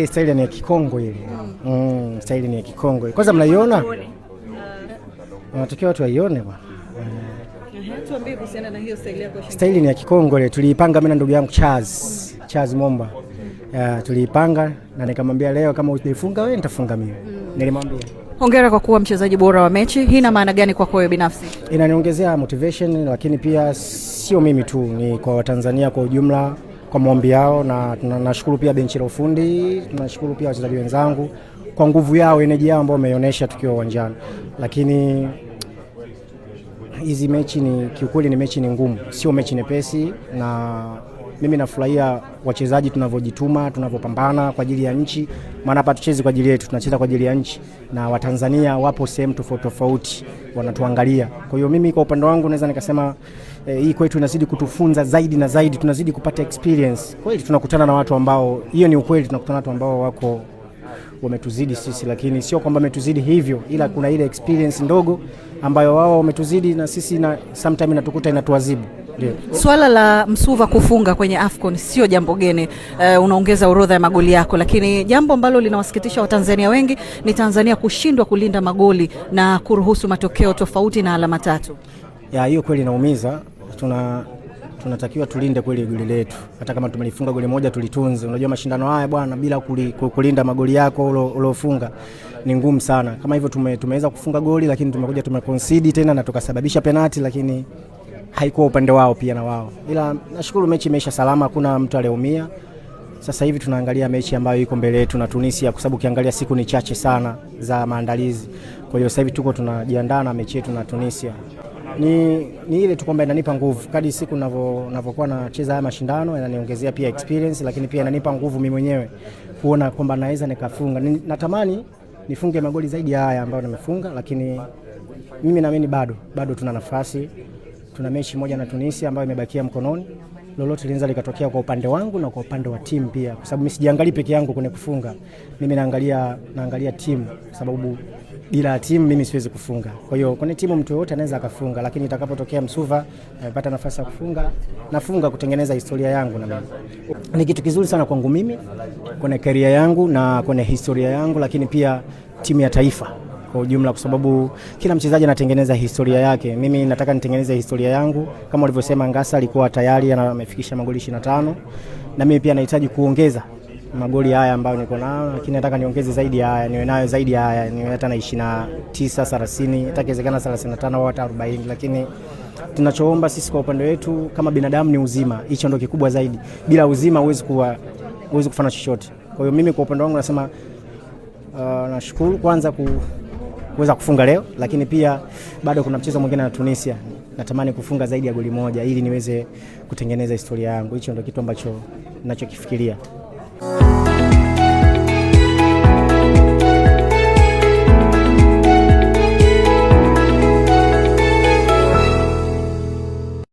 Style ni ya Kikongo ile. Style ni ya Kikongo. Kwanza mnaiona? Wanatakiwa watu waione bwana. Tuambie kuhusiana na hiyo style yako. Style ni ya Kikongo ile. Tuliipanga mimi na ndugu yangu Charles Momba. Tuliipanga na nikamwambia leo kama usifunga wewe nitafunga mimi. Nilimwambia. Hongera kwa kuwa mchezaji bora wa mechi. Hii ina maana gani kwako wewe binafsi? Inaniongezea motivation, lakini pia sio mimi tu, ni kwa Watanzania kwa ujumla, kwa maombi yao, na tunashukuru pia benchi la ufundi, tunashukuru pia wachezaji wenzangu kwa nguvu yao, energy yao ambayo wameonyesha tukiwa uwanjani. Lakini hizi mechi ni kiukweli ni mechi ni ngumu, sio mechi nyepesi, na mimi nafurahia wachezaji tunavyojituma, tunavyopambana kwa ajili ya nchi. Maana hapa tuchezi kwa ajili yetu, tunacheza kwa ajili ya nchi, na Watanzania wapo sehemu tofauti tofauti wanatuangalia. Kwa hiyo mimi kwa upande wangu naweza nikasema hii kwetu inazidi kutufunza zaidi na zaidi, tunazidi kupata experience. Kweli tunakutana na watu ambao, hiyo ni ukweli, tunakutana na watu ambao wako wametuzidi sisi, lakini sio kwamba wametuzidi hivyo, ila kuna ile experience ndogo ambayo wao wametuzidi na sisi, na sometimes inatukuta inatuadhibu. Swala la Msuva kufunga kwenye AFCON sio jambo geni, unaongeza orodha ya magoli yako, lakini jambo ambalo linawasikitisha Watanzania wengi ni Tanzania kushindwa kulinda magoli na kuruhusu matokeo tofauti na alama 3. Hiyo kweli inaumiza. Tunatakiwa tulinde kweli goli letu. Hata kama tumelifunga goli moja tulitunze. Unajua mashindano haya bwana, bila kulinda magoli yako uliofunga ni ngumu sana. Kama hivyo tumeweza kufunga goli, lakini tumekuja tumeconcede tena na tukasababisha penalty, lakini haikuwa upande wao pia na wao. Ila nashukuru mechi imeisha salama, hakuna mtu aliyeumia. Sasa hivi tunaangalia mechi ambayo iko mbele yetu na Tunisia, kwa sababu ukiangalia siku ni chache sana za maandalizi. Kwa hiyo sasa hivi tuko tunajiandaa na mechi yetu na Tunisia. Ni ile tu kwamba inanipa nguvu kadri siku ninavyokuwa nacheza haya mashindano, inaniongezea pia experience, lakini pia inanipa nguvu mimi mwenyewe kuona kwamba naweza nikafunga. Natamani nifunge magoli zaidi ya haya ambayo nimefunga, lakini mimi naamini bado tuna nafasi. Tuna mechi moja na Tunisia ambayo imebakia mkononi. Lolote linaweza likatokea kwa upande wangu na kwa upande wa timu pia, kwa sababu mimi sijiangalii peke yangu kwenye kufunga. Mimi naangalia timu, kwa sababu bila timu mimi siwezi kufunga. Kwa hiyo kwenye timu mtu yote anaweza akafunga, lakini itakapotokea Msuva amepata nafasi ya kufunga, nafunga kutengeneza historia yangu. Na mimi ni kitu kizuri sana kwangu mimi kwenye career yangu na kwenye historia yangu, lakini pia timu ya taifa kwa ujumla, kwa sababu kila mchezaji anatengeneza historia yake. Mimi nataka nitengeneze historia yangu. Kama ulivyosema, Ngasa alikuwa tayari amefikisha magoli 25, na mimi pia nahitaji kuongeza magoli haya ambayo niko nayo, lakini nataka niongeze zaidi ya haya, niwe nayo zaidi ya haya, niwe hata na 29, 30, itakawezekana 35 au hata 40. Lakini tunachoomba sisi kwa upande wetu kama binadamu ni uzima. Hicho ndio kikubwa zaidi. Bila uzima huwezi kufanya chochote. Kwa hiyo mimi kwa upande wangu nasema nashukuru kwanza kuweza kufunga leo, lakini pia bado kuna mchezo mwingine na Tunisia. Natamani kufunga zaidi ya goli moja ili niweze kutengeneza historia yangu. Hicho ndio kitu ambacho ninachokifikiria.